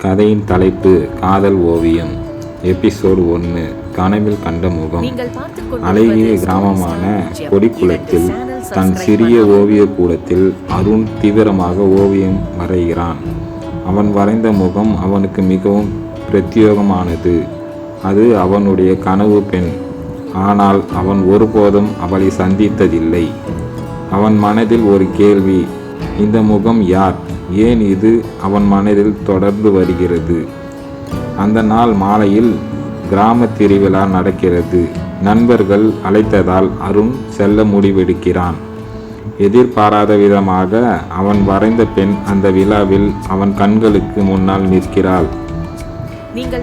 கதையின் தலைப்பு காதல் ஓவியம். எபிசோடு 1. கனவில் கண்ட முகம். அழகிய கிராமமான கொடிக்குளத்தில் தன் சிறிய ஓவிய கூடத்தில் அருண் தீவிரமாக ஓவியம் வரைகிறான். அவன் வரைந்த முகம் அவனுக்கு மிகவும் பிரத்யேகமானது. அது அவனுடைய கனவு பெண். ஆனால் அவன் ஒருபோதும் அவளை சந்தித்ததில்லை. அவன் மனதில் ஒரு கேள்வி, இந்த முகம் யார்? ஏன் இது அவன் மனதில் தொடர்ந்து வருகிறது? அந்த நாள் மாலையில் கிராம திருவிழா நடக்கிறது. நண்பர்கள் அழைத்ததால் அருண் செல்ல முடிவெடுக்கிறான். எதிர்பாராத விதமாக அவன் வரைந்த பெண் அந்த விழாவில் அவன் கண்களுக்கு முன்னால் நிற்கிறாள்.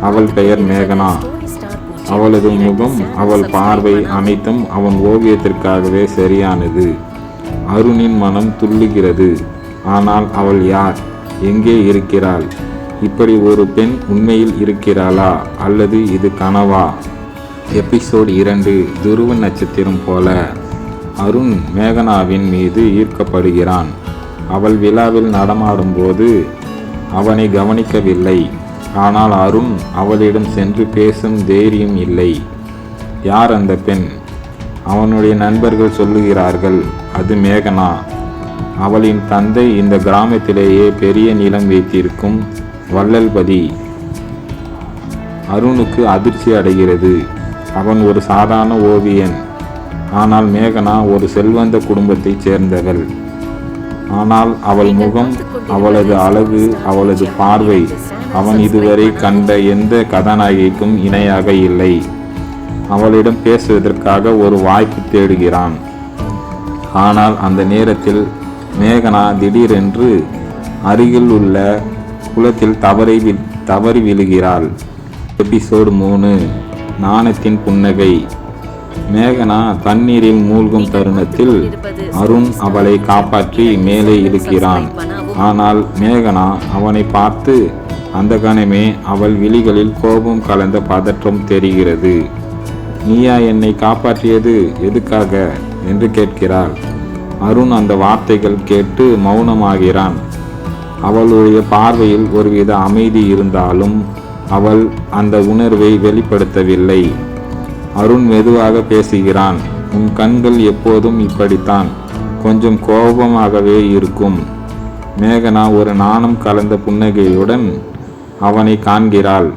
அவள் பெயர் மேகனா. அவளது முகம், அவள் பார்வை அனைத்தும் அவன் ஓவியத்திற்காகவே சரியானது. அருணின் மனம் துள்ளுகிறது. ஆனால் அவள் யார்? எங்கே இருக்கிறாள்? இப்படி ஒரு பெண் உண்மையில் இருக்கிறாளா அல்லது இது கனவா? எபிசோடு 2. துருவ நட்சத்திரம் போல. அருண் மேகனாவின் மீது ஈர்க்கப்படுகிறான். அவள் விழாவில் நடமாடும்போது அவனை கவனிக்கவில்லை. ஆனால் அருண் அவளிடம் சென்று பேசும் தைரியம் இல்லை. யார் அந்த பெண்? அவனுடைய நண்பர்கள் சொல்லுகிறார்கள், அது மேகனா. அவளின் தந்தை இந்த கிராமத்திலேயே பெரிய நிலம் வைத்திருக்கும் வள்ளல்பதி. அருணுக்கு அதிர்ச்சி அடைகிறது. அவன் ஒரு சாதாரண ஓவியன். ஆனால் மேகனா ஒரு செல்வந்த குடும்பத்தைச் சேர்ந்தவள். ஆனால் அவள் முகம், அவளது அழகு, அவளது பார்வை அவன் இதுவரை கண்ட எந்த கதாநாயகிக்கும் இணையாக இல்லை. அவளிடம் பேசுவதற்காக ஒரு வாய்ப்பு தேடுகிறான். ஆனால் அந்த நேரத்தில் மேகனா திடீரென்று அருகில் உள்ள குளத்தில் தவறி விழுகிறாள். எபிசோடு 3. நாணத்தின் புன்னகை. மேகனா தண்ணீரில் மூழ்கும் தருணத்தில் அருண் அவளை காப்பாற்றி மேலே இழுக்கிறான். ஆனால் மேகனா அவனை பார்த்து அந்த கணமே அவள் விழிகளில் கோபம் கலந்த பதற்றம் தெரிகிறது. நீயா என்னை காப்பாற்றியது? எதுக்காக என்று கேட்கிறாள். அருண் அந்த வார்த்தைகள் கேட்டு மௌனமாகிறான். அவளுடைய பார்வையில் ஒருவித அமைதி இருந்தாலும் அவள் அந்த உணர்வை வெளிப்படுத்தவில்லை. அருண் மெதுவாக பேசுகிறான். உன் கண்கள் எப்போதும் இப்படித்தான், கொஞ்சம் கோபமாகவே இருக்கும். மேகனா ஒரு நாணம் கலந்த புன்னகையுடன் அவனை காண்கிறாள்.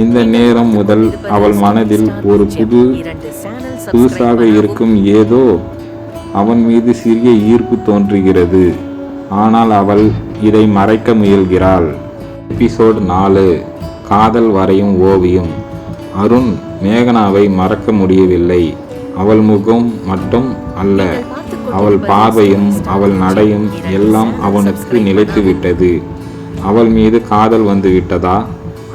இந்த நேரம் முதல் அவள் மனதில் ஒரு புதுசாக இருக்கும் ஏதோ அவன் மீது சிறிய ஈர்ப்பு தோன்றுகிறது. ஆனால் அவள் இதை மறைக்க முயல்கிறாள். எபிசோடு 4. காதல் வரையும் ஓவியம். அருண் மேகனாவை மறக்க முடியவில்லை. அவள் முகம் மட்டும் அல்ல, அவள் பார்வையும் அவள் நடையும் எல்லாம் அவனுக்கு நிலைத்துவிட்டது. அவள் மீது காதல் வந்து விட்டதா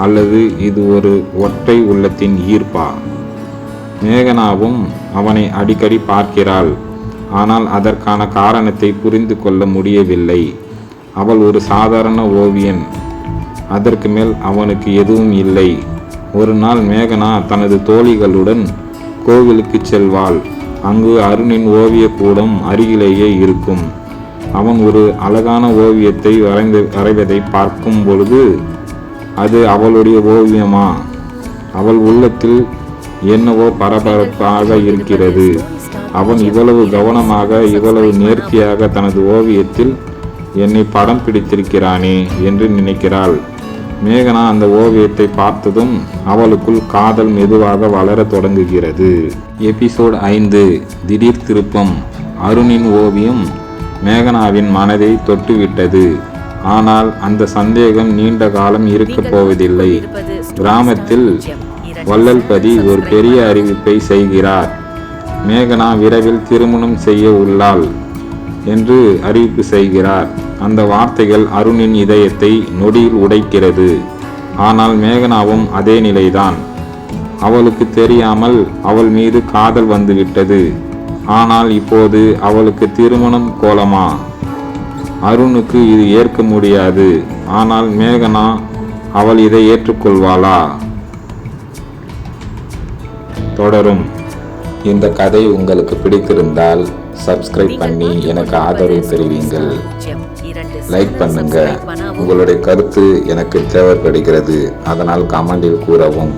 அல்லது இது ஒரு ஒற்றை உள்ளத்தின் ஈர்ப்பா? மேகனாவும் அவனை அடிக்கடி பார்க்கிறாள். ஆனால் அதற்கான காரணத்தை புரிந்து கொள்ள முடியவில்லை. அவள் ஒரு சாதாரண ஓவியன். அதற்கு மேல் அவனுக்கு எதுவும் இல்லை. ஒரு நாள் மேகனா தனது தோழிகளுடன் கோவிலுக்கு செல்வாள். அங்கு அருணின் ஓவிய கூடம் அருகிலேயே இருக்கும். அவன் ஒரு அழகான ஓவியத்தை வரைவதை பார்க்கும் பொழுது அது அவளுடைய ஓவியமா? அவள் உள்ளத்தில் என்னவோ பரபரப்பாக இருக்கிறது. அவன் இவ்வளவு கவனமாக, இவ்வளவு நேர்த்தியாக தனது ஓவியத்தில் என்னை படம் பிடித்திருக்கிறானே என்று நினைக்கிறாள். மேகனா அந்த ஓவியத்தை பார்த்ததும் அவளுக்குள் காதல் மெதுவாக வளர தொடங்குகிறது. எபிசோடு 5. திடீர் திருப்பம். அருணின் ஓவியம் மேகனாவின் மனதை தொட்டுவிட்டது. ஆனால் அந்த சந்தேகம் நீண்ட காலம் இருக்கப் போவதில்லை. கிராமத்தில் வள்ளல்பதி ஒரு பெரிய அறிவிப்பை செய்கிறார். மேகனா விரைவில் திருமணம் செய்ய உள்ளாள் என்று அறிவிப்பு செய்கிறார். அந்த வார்த்தைகள் அருணின் இதயத்தை நொடியில் உடைக்கிறது. ஆனால் மேகனாவும் அதே நிலைதான். அவளுக்கு தெரியாமல் அவள் மீது காதல் வந்துவிட்டது. ஆனால் இப்போது அவளுக்கு திருமணம் கோலமா? அருணுக்கு இது ஏற்க முடியாது. ஆனால் மேகனா, அவள் இதை ஏற்றுக்கொள்வாளா? தொடரும். இந்த கதை உங்களுக்கு பிடித்திருந்தால் சப்ஸ்கிரைப் பண்ணி எனக்கு ஆதரவு தெரிவிங்கள். லைக் பண்ணுங்க. உங்களுடைய கருத்து எனக்கு தேவைப்படுகிறது, அதனால் கமெண்டில் கூறவும்.